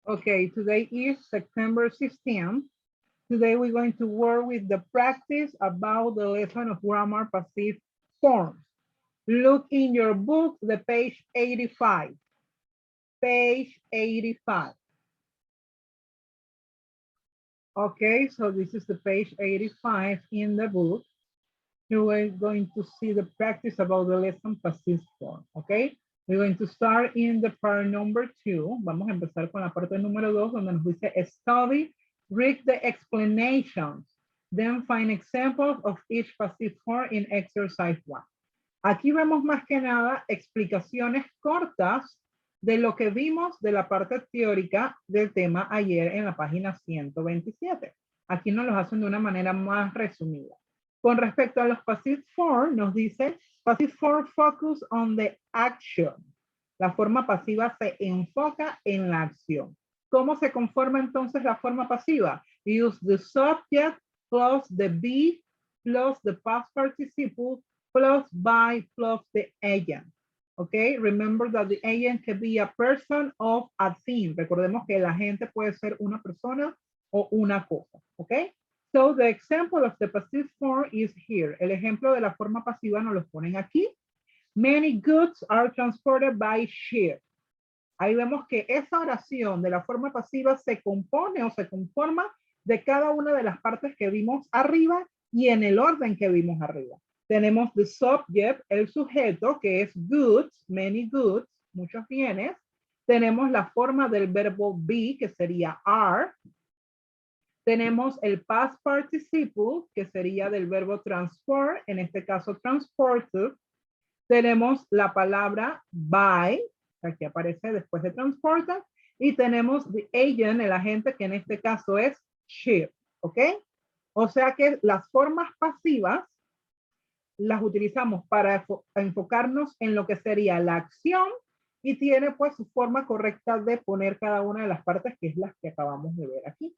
Okay, today is September 16th. Today we're going to work with the practice about the lesson of grammar passive forms. Look in your book, the page 85. Page 85. Okay, so this is the page 85 in the book. You are going to see the practice about the lesson passive form, okay? We're going to start in the part number 2. Vamos a empezar con la parte número 2, donde nos dice study, read the explanations, then find examples of each passive form in exercise 1. Aquí vemos más que nada explicaciones cortas de lo que vimos de la parte teórica del tema ayer en la página 127. Aquí nos los hacen de una manera más resumida. Con respecto a los passive form, nos dice passive form focus on the action. La forma pasiva se enfoca en la acción. ¿Cómo se conforma entonces la forma pasiva? Use the subject plus the be plus the past participle plus by plus the agent. Okay, remember that the agent can be a person or a thing. Recordemos que el agente puede ser una persona o una cosa. Okay, so the example of the passive form is here. El ejemplo de la forma pasiva nos lo ponen aquí. Many goods are transported by ship. Ahí vemos que esa oración de la forma pasiva se compone o se conforma de cada una de las partes que vimos arriba y en el orden que vimos arriba. Tenemos the subject, el sujeto, que es goods, many goods, muchos bienes. Tenemos la forma del verbo be, que sería are. Tenemos el past participle, que sería del verbo transport, en este caso transported. Tenemos la palabra by, aquí aparece después de transported. Y tenemos the agent, el agente, que en este caso es ship, ¿ok? O sea que las formas pasivas las utilizamos para enfocarnos en lo que sería la acción y tiene pues su forma correcta de poner cada una de las partes, que es las que acabamos de ver aquí.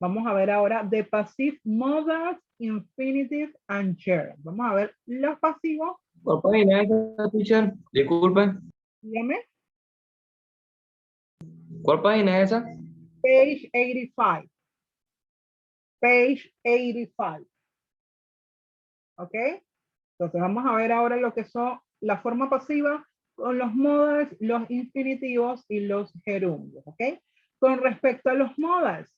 Vamos a ver ahora the passive modals, infinitive and gerund. Vamos a ver los pasivos. ¿Cuál página es esa, teacher? Disculpe. Dígame. ¿Cuál página es esa? Page 85. Page 85. ¿Ok? Entonces vamos a ver ahora lo que son la forma pasiva con los modals, los infinitivos y los gerundios, ¿ok? Con respecto a los modals,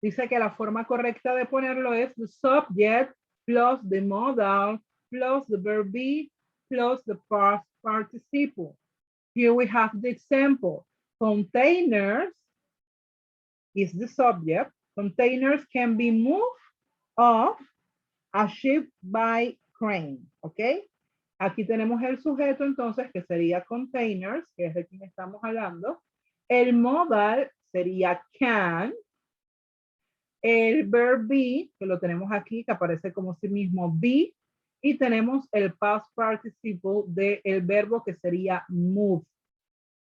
dice que la forma correcta de ponerlo es the subject plus the modal plus the verb be plus the past participle. Here we have the example. Containers is the subject. Containers can be moved off a ship by crane, ¿ok? Aquí tenemos el sujeto entonces que sería containers, que es de quien estamos hablando. El modal sería can. El verb be, que lo tenemos aquí, que aparece como sí mismo be. Y tenemos el past participle del verbo que sería move.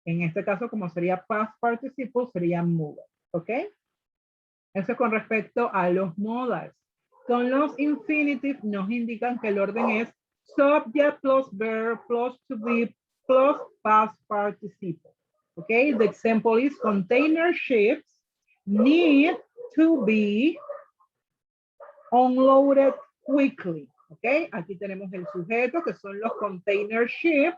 En este caso, como sería past participle, sería move, ¿ok? Eso con respecto a los modals. Con los infinitive nos indican que el orden es subject plus verb plus to be plus past participle. Okay, the example is container ships need to be unloaded quickly. Okay, aquí tenemos el sujeto que son los container ships.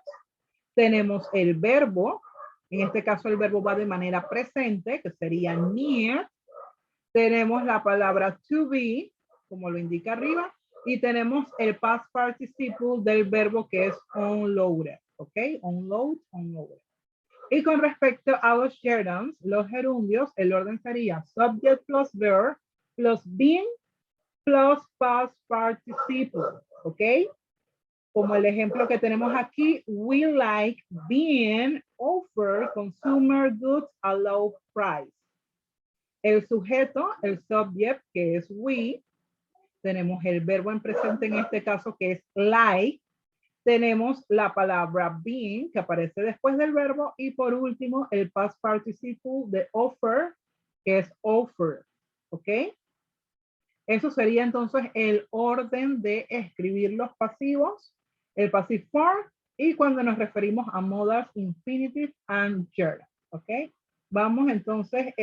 Tenemos el verbo, en este caso el verbo va de manera presente, que sería need. Tenemos la palabra to be, como lo indica arriba, y tenemos el past participle del verbo que es unloaded, ¿ok? Unload, unloaded. Y con respecto a los gerunds, los gerundios, el orden sería subject plus verb plus being plus past participle, ¿ok? Como el ejemplo que tenemos aquí, we like being offered consumer goods a low price. El sujeto, el subject, que es we. Tenemos el verbo en presente en este caso, que es like. Tenemos la palabra being, que aparece después del verbo. Y por último, el past participle de offer, que es offer. ¿Ok? Eso sería entonces el orden de escribir los pasivos, el passive form, y cuando nos referimos a modals infinitive and gerund. ¿Ok? vamos entonces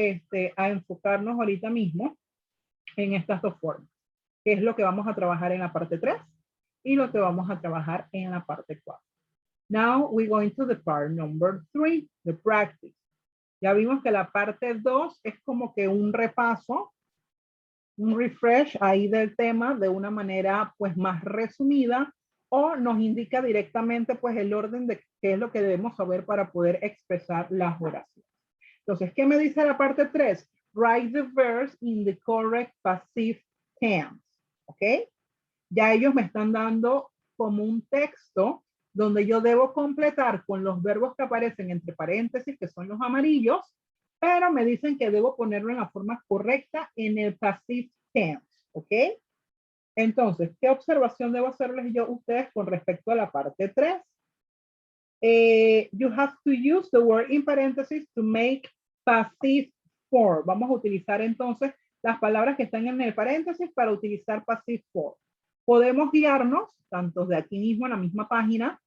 a enfocarnos ahorita mismo en estas dos formas, que es lo que vamos a trabajar en la parte 3 y lo que vamos a trabajar en la parte 4. Now we're going to the part number 3, the practice. Ya vimos que la parte 2 es como que un repaso, un refresh ahí del tema de una manera pues más resumida, o nos indica directamente pues el orden de qué es lo que debemos saber para poder expresar las oraciones. Entonces, ¿qué me dice la parte 3? Write the verbs in the correct passive tense. ¿Ok? Ya ellos me están dando como un texto donde yo debo completar con los verbos que aparecen entre paréntesis, que son los amarillos, pero me dicen que debo ponerlo en la forma correcta en el passive tense. ¿Ok? Entonces, ¿qué observación debo hacerles yo a ustedes con respecto a la parte 3? You have to use the word in parentheses to make passive form. Vamos a utilizar entonces las palabras que están en el paréntesis para utilizar passive form. Podemos guiarnos, tanto de aquí mismo en la misma página,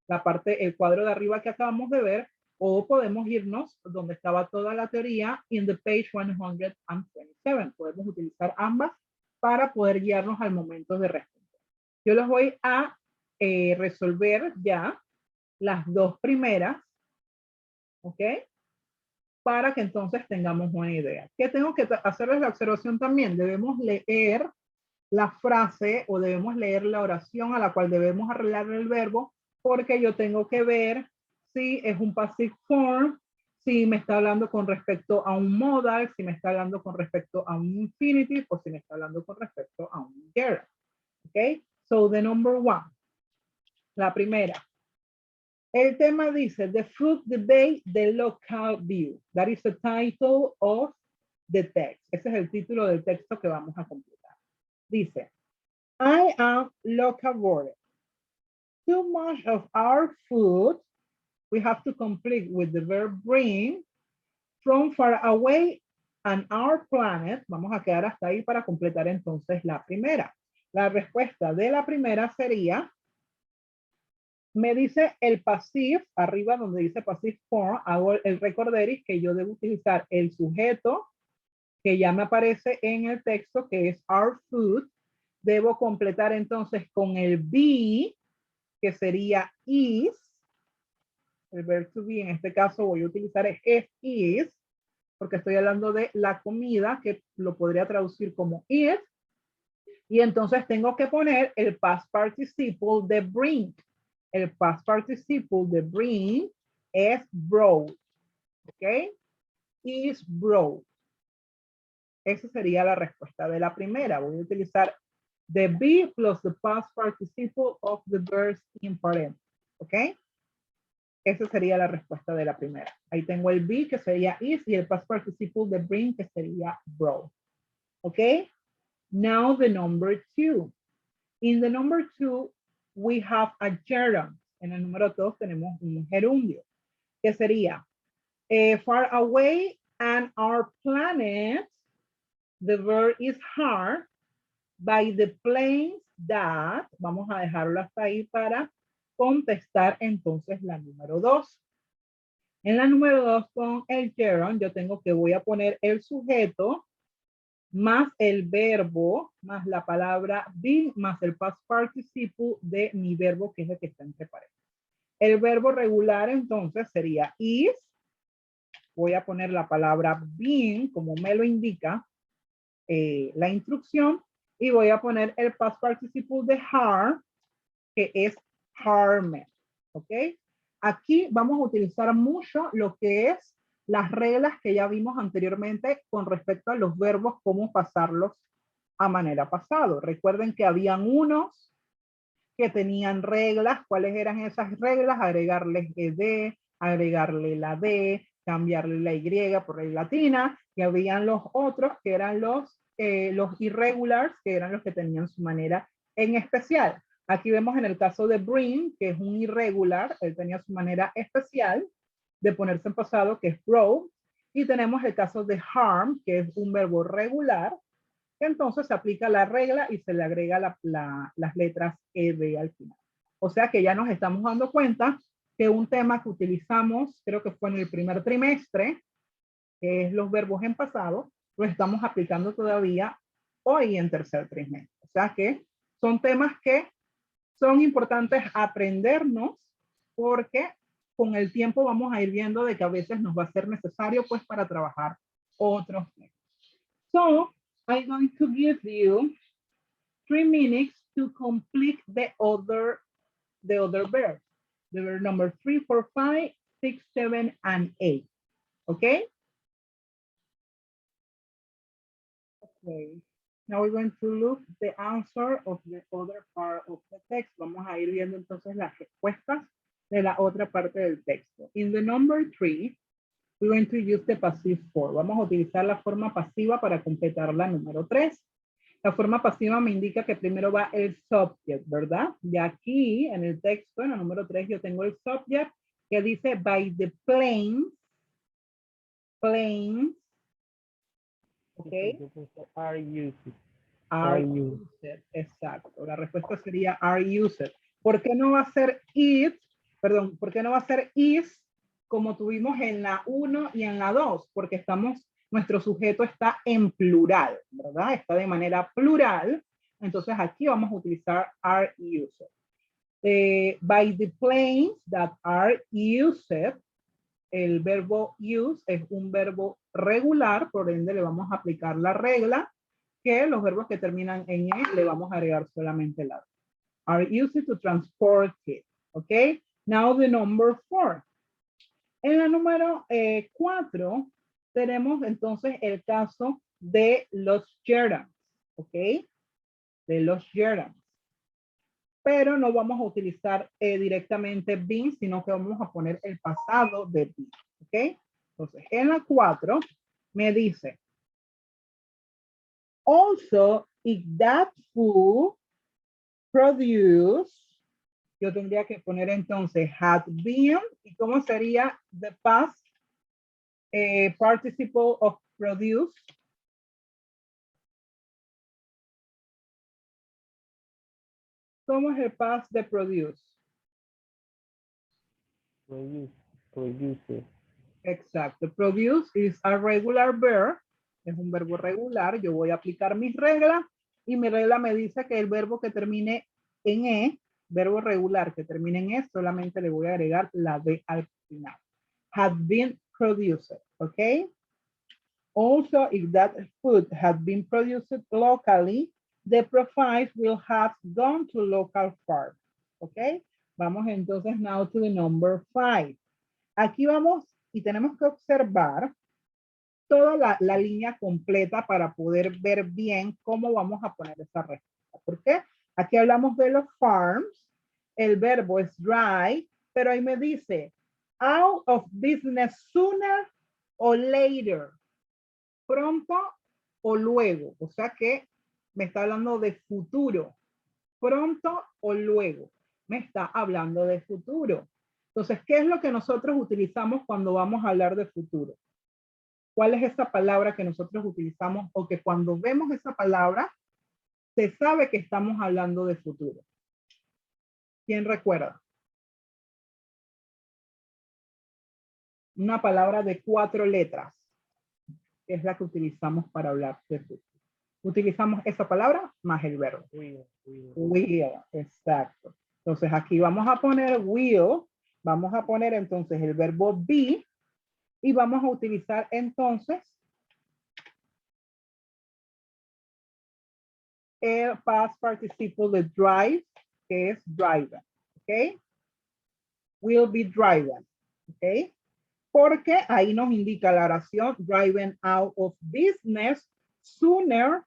la parte, el cuadro de arriba que acabamos de ver, o podemos irnos donde estaba toda la teoría, in the page 127. Podemos utilizar ambas para poder guiarnos al momento de responder. Yo les voy a resolver ya las dos primeras, ¿ok? Para que entonces tengamos una idea. ¿Qué tengo que hacerles la observación también? Debemos leer la frase o debemos leer la oración a la cual debemos arreglar el verbo, porque yo tengo que ver si es un passive form, si me está hablando con respecto a un modal, si me está hablando con respecto a un infinitive o si me está hablando con respecto a un gerund. ¿Ok? So the number 1. La primera. El tema dice, the fruit debate, the local view. That is the title of the text. Ese es el título del texto que vamos a completar. Dice, I am local border. Too much of our food, we have to complete with the verb bring, from far away and our planet. Vamos a quedar hasta ahí para completar entonces la primera. La respuesta de la primera sería, me dice el passive, arriba donde dice passive form, hago el recorderis que yo debo utilizar el sujeto que ya me aparece en el texto, que es our food. Debo completar entonces con el be, que sería is. El verb to be, en este caso voy a utilizar is, porque estoy hablando de la comida, que lo podría traducir como is. Y entonces tengo que poner el past participle de bring. El past participle de bring es brought. ¿Ok? Is brought. Esa sería la respuesta de la primera. Voy a utilizar the be plus the past participle of the verbs in parentheses. ¿Ok? Esa sería la respuesta de la primera. Ahí tengo el be, que sería is, y el past participle de bring, que sería brought. ¿Ok? Now the number 2. In the number 2, we have a gerund. En el número 2 tenemos un gerundio, que sería far away and our planet. The verb is hard by the planes that. Vamos a dejarlo hasta ahí para contestar entonces la número 2. En la número 2 con el gerund yo tengo que voy a poner el sujeto más el verbo, más la palabra be, más el past participle de mi verbo, que es el que está entre paréntesis. El verbo regular entonces sería is. Voy a poner la palabra being, como me lo indica la instrucción, y voy a poner el past participle de harm, que es harmed. ¿Ok? Aquí vamos a utilizar mucho lo que es las reglas que ya vimos anteriormente con respecto a los verbos, cómo pasarlos a manera pasado. Recuerden que habían unos que tenían reglas. ¿Cuáles eran esas reglas? Agregarles ed, agregarle la d, cambiarle la y por la latina, y habían los otros que eran los irregulars, que eran los que tenían su manera en especial. Aquí vemos en el caso de bring, que es un irregular, él tenía su manera especial de ponerse en pasado, que es brought, y tenemos el caso de harm, que es un verbo regular, que entonces se aplica la regla y se le agrega las letras ed al final. O sea que ya nos estamos dando cuenta que un tema que utilizamos, creo que fue en el primer trimestre, que es los verbos en pasado, los estamos aplicando todavía hoy en tercer trimestre. O sea que son temas que son importantes aprendernos porque con el tiempo vamos a ir viendo de que a veces nos va a ser necesario pues para trabajar otros temas. So, I'm going to give you 3 minutes to complete the other verbs. The verb number 3, 4, 5, 6, 7, and 8. Okay? Okay. Now we're going to look the answer of the other part of the text. Vamos a ir viendo entonces las respuestas de la otra parte del texto. In the number 3, we're going to use the passive form. Vamos a utilizar la forma pasiva para completar la número 3. La forma pasiva me indica que primero va el subject, ¿verdad? Y aquí en el texto, en la número 3, yo tengo el subject que dice by the planes. Ok. Are used. Are used. Exacto. La respuesta sería are used. ¿Por qué no va a ser it? Perdón, ¿por qué no va a ser is como tuvimos en la 1 y en la 2? Porque nuestro sujeto está en plural, ¿verdad? Está de manera plural. Entonces aquí vamos a utilizar are used. By the planes that are used, el verbo use es un verbo regular, por ende le vamos a aplicar la regla que los verbos que terminan en e le vamos a agregar solamente la. Are used to transport it. Ok. Now the number 4. En la número 4 tenemos entonces el caso de los gerunds. Ok. De los gerunds. Pero no vamos a utilizar directamente been, sino que vamos a poner el pasado de been. ¿Ok? Entonces, en la 4 me dice, also, if that food produce, yo tendría que poner entonces had been, ¿y cómo sería the past participle of produce? ¿Cómo es el past de produce? Produce. Exacto. Produce is a regular verb. Es un verbo regular. Yo voy a aplicar mis reglas y mi regla me dice que el verbo que termine en E, verbo regular que termine en E, solamente le voy a agregar la B al final. Had been produced. ¿Ok? Also, if that food had been produced locally, the profits will have gone to local farms. ¿Ok? Vamos entonces now to the number 5. Aquí vamos y tenemos que observar toda la línea completa para poder ver bien cómo vamos a poner esa respuesta. ¿Por qué? Aquí hablamos de los farms, el verbo es dry, pero ahí me dice out of business sooner or later, pronto o luego, o sea que me está hablando de futuro, pronto o luego, me está hablando de futuro. Entonces, ¿qué es lo que nosotros utilizamos cuando vamos a hablar de futuro? ¿Cuál es esa palabra que nosotros utilizamos o que cuando vemos esa palabra se sabe que estamos hablando de futuro? ¿Quién recuerda? Una palabra de 4 letras que es la que utilizamos para hablar de futuro. Utilizamos esa palabra más el verbo. Will, exacto. Entonces aquí vamos a poner will, vamos a poner entonces el verbo be y vamos a utilizar entonces el past participle de drive, que es driven, ¿ok? Will be driven, ¿ok? Porque ahí nos indica la oración driven out of business sooner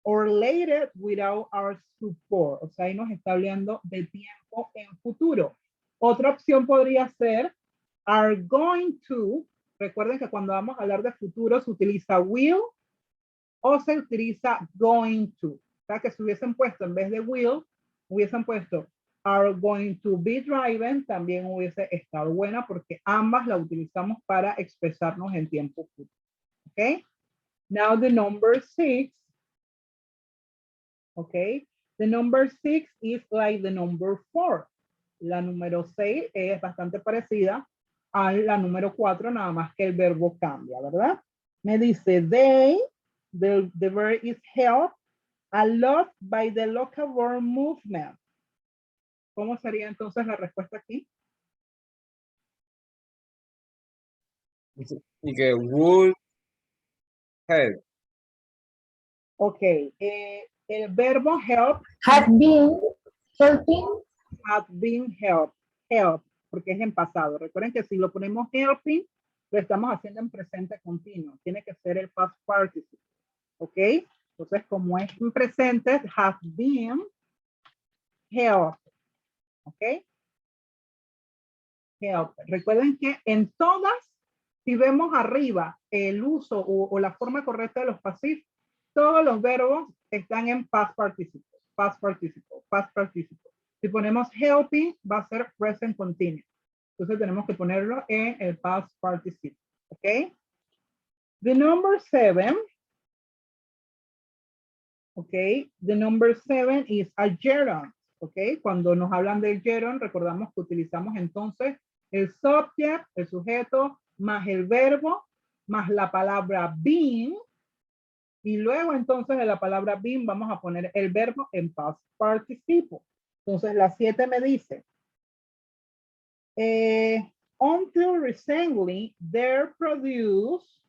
or later without our support. O sea, ahí nos está hablando de tiempo en futuro. Otra opción podría ser are going to. Recuerden que cuando vamos a hablar de futuro se utiliza will o se utiliza going to. O sea, que si hubiesen puesto en vez de will, hubiesen puesto are going to be driven, también hubiese estado buena porque ambas la utilizamos para expresarnos en tiempo futuro. ¿Ok? Now the number 6. Okay, the number 6 is like the number 4. La número 6 es bastante parecida a la número 4, nada más que el verbo cambia, ¿verdad? Me dice, the verb is helped a lot by the local verb movement. ¿Cómo sería entonces la respuesta aquí? Y que would help. Ok, el verbo help Had been helping. had been help, porque es en pasado. Recuerden que si lo ponemos helping, lo estamos haciendo en presente continuo. Tiene que ser el past participle. ¿Ok? Entonces, como es en presente, has been helped. ¿Ok? Help. Recuerden que en todas, si vemos arriba el uso o la forma correcta de los pasivos, todos los verbos están en past participle, past participle, past participle. Si ponemos helping, va a ser present continuous. Entonces tenemos que ponerlo en el past participle. ¿Ok? The number 7. ¿Ok? The number 7 is a gerund. ¿Ok? Cuando nos hablan del gerund, recordamos que utilizamos entonces el subject, el sujeto, más el verbo, más la palabra being. Y luego entonces de la palabra being vamos a poner el verbo en past participle. Entonces la 7 me dice, until recently, they're produced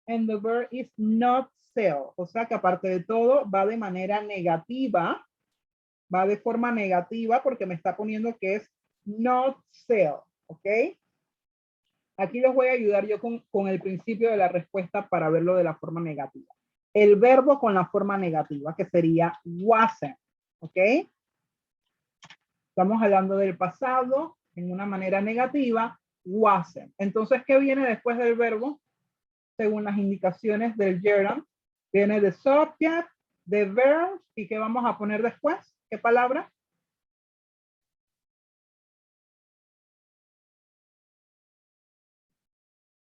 and the verb is not sell. O sea que aparte de todo va de manera negativa, va de forma negativa porque me está poniendo que es not sell. ¿Ok? Aquí los voy a ayudar yo con el principio de la respuesta para verlo de la forma negativa. El verbo con la forma negativa, que sería wasn't. ¿Ok? Estamos hablando del pasado en una manera negativa, wasn't. Entonces, ¿qué viene después del verbo? Según las indicaciones del gerund, viene the subject, the verb, ¿y qué vamos a poner después? ¿Qué palabra?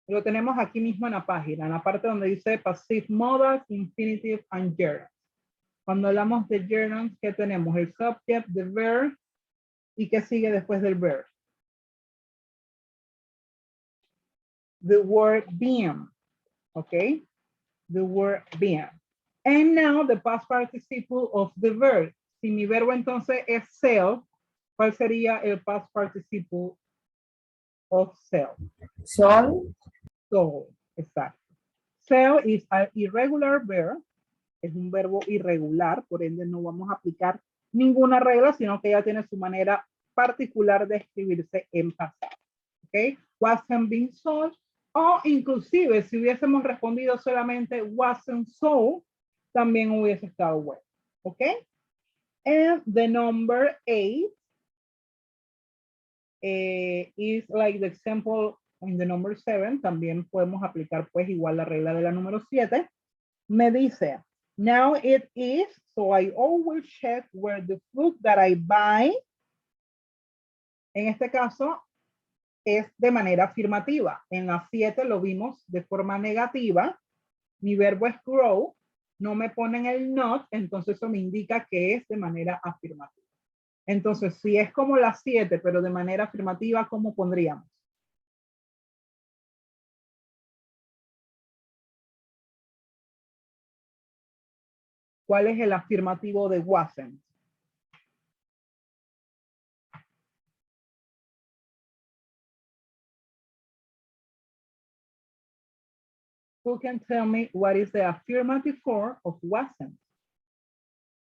Lo tenemos aquí mismo en la página, en la parte donde dice passive modals, infinitive and gerunds. Cuando hablamos de gerunds, ¿qué tenemos? El subject, the verb, ¿y qué sigue después del verb? The word being, ¿ok? The word being. And now the past participle of the verb. Si mi verbo entonces es sell, ¿cuál sería el past participle of sell? Sol. So, exacto. Sell is an irregular verb. Es un verbo irregular, por ende no vamos a aplicar ninguna regla, sino que ya tiene su manera particular de escribirse en pasado. ¿Ok? Wasn't been sold. O inclusive si hubiésemos respondido solamente wasn't sold, también hubiese estado bueno. ¿Ok? And the number 8 is like the example in the number 7. También podemos aplicar pues igual la regla de la número 7. Me dice, now it is, so I always check where the food that I buy, en este caso, es de manera afirmativa. En la 7 lo vimos de forma negativa. Mi verbo es grow. No me ponen el not, entonces eso me indica que es de manera afirmativa. Entonces, si es como la 7, pero de manera afirmativa, ¿cómo pondríamos? ¿Cuál es el afirmativo de wasn't? Who can tell me what is the affirmative form of wasn't?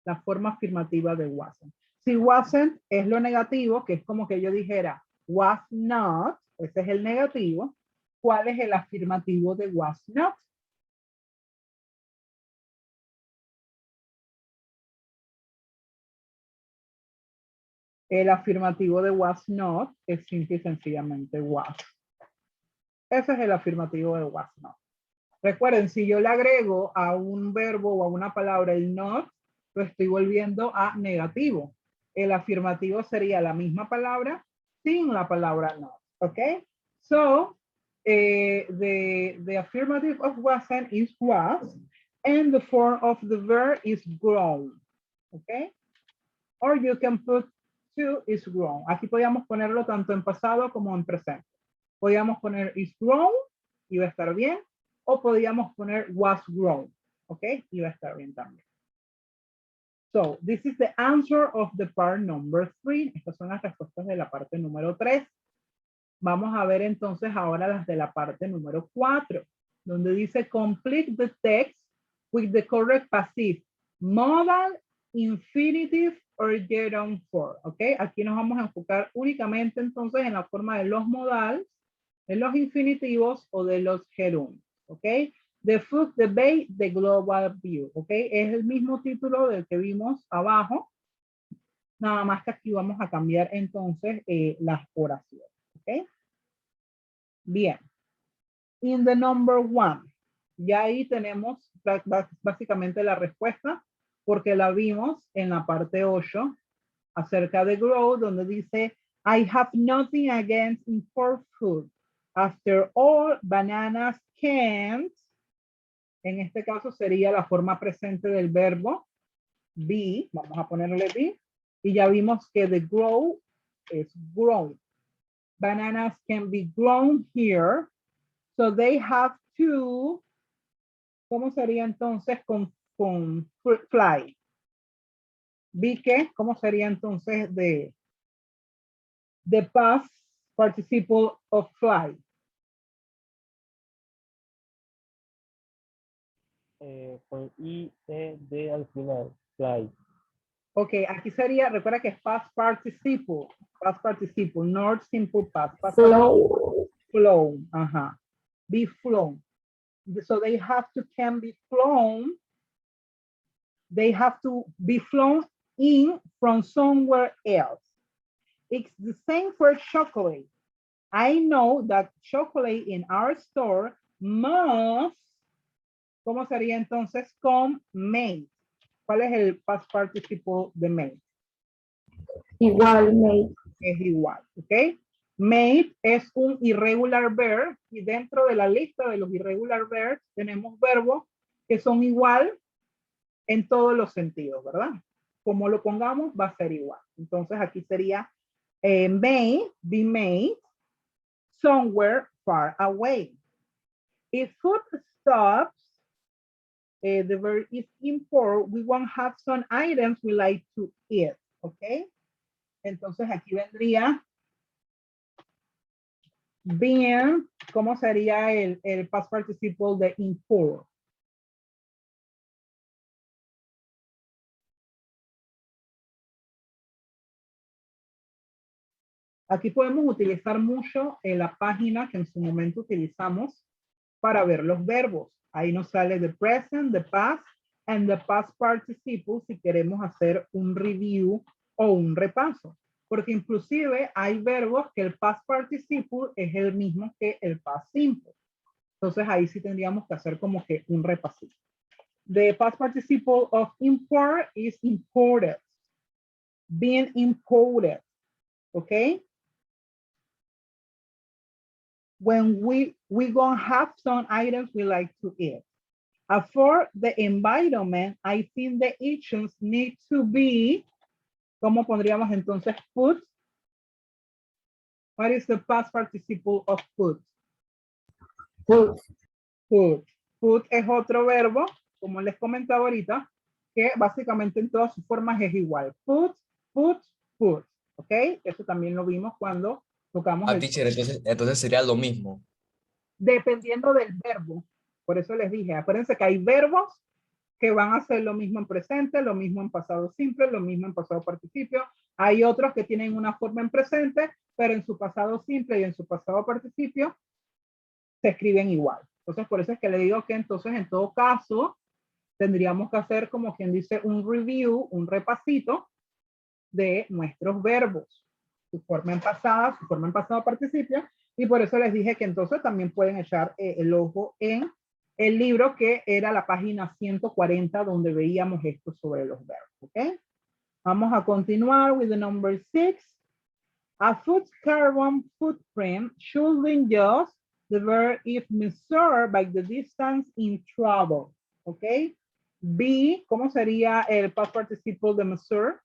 La forma afirmativa de wasn't. Si wasn't es lo negativo, que es como que yo dijera was not, ese es el negativo. ¿Cuál es el afirmativo de was not? El afirmativo de was not es simple y sencillamente was. Ese es el afirmativo de was not. Recuerden, si yo le agrego a un verbo o a una palabra el not, lo estoy volviendo a negativo. El afirmativo sería la misma palabra sin la palabra not. ¿Ok? So, the affirmative of wasn't is was, and the form of the verb is grown. ¿Ok? Or you can put to is grown. Aquí podríamos ponerlo tanto en pasado como en presente. Podíamos poner is grown, iba a estar bien. O podíamos poner was grown, ¿ok? Iba a estar bien también. So, this is the answer of the part number 3. Estas son las respuestas de la parte número 3. Vamos a ver entonces ahora las de la parte número 4, donde dice complete the text with the correct passive, modal, infinitive, or gerund form, ¿ok? Aquí nos vamos a enfocar únicamente entonces en la forma de los modales, de los infinitivos o de los gerundos, ¿ok? The food, the bay, the global view, ¿ok? Es el mismo título del que vimos abajo, nada más que aquí vamos a cambiar entonces las oraciones, ¿ok? Bien. In the number 1, ya ahí tenemos básicamente la respuesta, porque la vimos en la parte 8 acerca de grow, donde dice, I have nothing against import food. After all, bananas can't. En este caso sería la forma presente del verbo be. Vamos a ponerle be. Y ya vimos que the grow es grown. Bananas can be grown here. So they have to. ¿Cómo sería entonces con fly? Be que, ¿cómo sería entonces de the past participle of fly? Con I, E, D al final. Fly. Ok, aquí sería, recuerda que es past participle, not simple past. Flow. Flown, ajá. Be flown. So they have to can be flown. They have to be flown in from somewhere else. It's the same for chocolate. I know that chocolate in our store must, ¿cómo sería entonces? Come made. ¿Cuál es el past participle de made? Igual, mate. Es igual, ¿ok? Made es un irregular verb y dentro de la lista de los irregular verbs tenemos verbos que son igual en todos los sentidos, ¿verdad? Como lo pongamos va a ser igual. Entonces aquí sería may, be made, somewhere far away. If food stops, the verb is import, we won't have some items we like to eat, ¿ok? Entonces aquí vendría bien, ¿cómo sería el past participle de import? Aquí podemos utilizar mucho en la página que en su momento utilizamos para ver los verbos. Ahí nos sale the present, the past, and the past participle si queremos hacer un review o un repaso. Porque inclusive hay verbos que el past participle es el mismo que el past simple. Entonces ahí sí tendríamos que hacer como que un repasito. The past participle of import is imported. Being imported. Okay? When we gonna have some items we like to eat. For the environment, I think the actions need to be, ¿cómo pondríamos entonces put? What is the past participle of put? Put. Put. Put es otro verbo, como les comentaba ahorita, que básicamente en todas sus formas es igual. Put, put, put. ¿Ok? Eso también lo vimos cuando tocamos el... Teacher, entonces sería lo mismo. Dependiendo del verbo. Por eso les dije, acuérdense que hay verbos que van a hacer lo mismo en presente, lo mismo en pasado simple, lo mismo en pasado participio. Hay otros que tienen una forma en presente, pero en su pasado simple y en su pasado participio se escriben igual. Entonces, por eso es que le digo que entonces, en todo caso, tendríamos que hacer como quien dice un review, un repasito de nuestros verbos. Su forma en pasada, su forma en pasado participio. Y por eso les dije que entonces también pueden echar el ojo en el libro que era la página 140 donde veíamos esto sobre los verbos. ¿Ok? Vamos a continuar with the number 6. A food carbon footprint should be just the verb if measured by the distance in travel. ¿Ok? Be, ¿cómo sería el past participle de measure?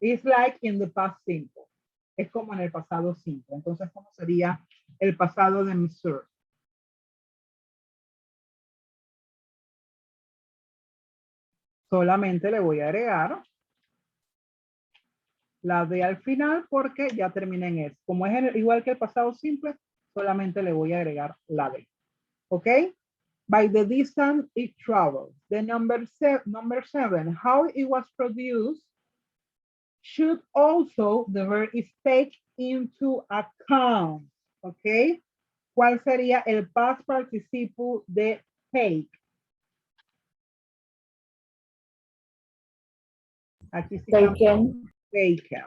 It's like in the past simple. Es como en el pasado simple. Entonces, ¿cómo sería el pasado de Missouri? Solamente le voy a agregar la D al final porque ya terminé en S. Como es igual que el pasado simple, solamente le voy a agregar la D. ¿Ok? By the distance it travels. The number seven, how it was produced should also the verb is take into account. ¿Ok? ¿Cuál sería el past participle de take? Aquí sí Taken. taken.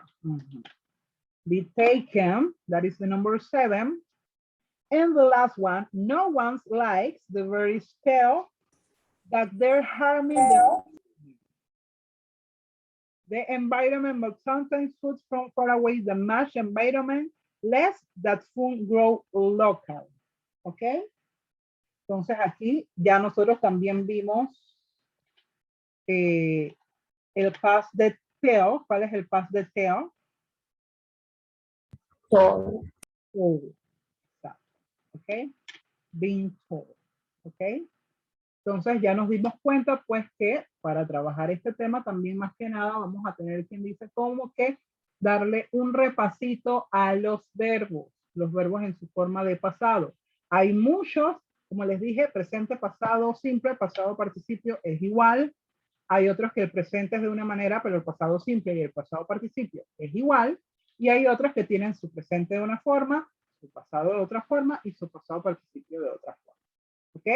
Be taken, that is the number 7. And the last one, no one likes the very spell that they're harming the environment, but sometimes food from far away, the match environment, less that food grow local. ¿Ok? Entonces aquí ya nosotros también vimos el past de tell. ¿Cuál es el past de tell? Told. Told. ¿Ok? Being told. ¿Ok? Entonces ya nos dimos cuenta pues que para trabajar este tema también más que nada vamos a tener quien dice como que darle un repasito a los verbos en su forma de pasado. Hay muchos, como les dije, presente, pasado simple, pasado participio es igual. Hay otros que el presente es de una manera, pero el pasado simple y el pasado participio es igual. Y hay otros que tienen su presente de una forma, su pasado de otra forma y su pasado participio de otra forma. ¿Ok?